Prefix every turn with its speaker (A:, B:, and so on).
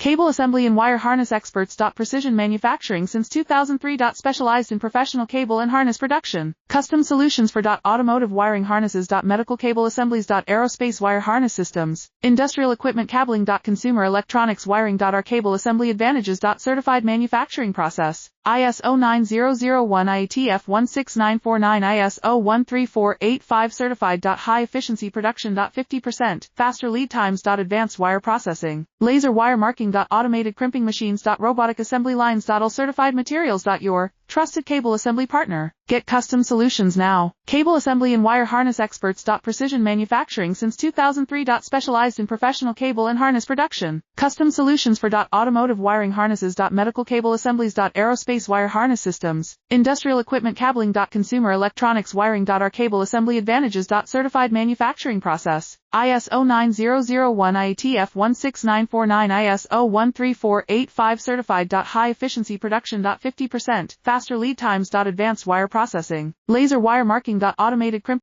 A: Cable assembly and wire harness experts. Precision manufacturing since 2003. Specialized in professional cable and harness production. Custom solutions for automotive wiring harnesses. Medical cable assemblies. Aerospace wire harness systems. Industrial equipment cabling. Consumer electronics wiring. Our cable assembly advantages. Certified manufacturing process. ISO 9001 IATF 16949 ISO 13485 certified. High efficiency production. 50% faster lead times. Advanced wire processing. Laser wire marking. Automated crimping machines. Robotic assembly lines. All certified materials. Your trusted cable assembly partner. Get custom solutions now. Cable assembly and wire harness experts. Precision manufacturing since 2003. Specialized in professional cable and harness production. Custom solutions for automotive wiring harnesses. Medical cable assemblies. Aerospace wire harness systems. Industrial equipment cabling. Consumer electronics wiring. Our cable assembly advantages. Certified manufacturing process. ISO 9001 IATF 16949 ISO 13485 certified. High efficiency production. 50% faster lead times. Advanced wire processing. Laser wire marking. Automated crimp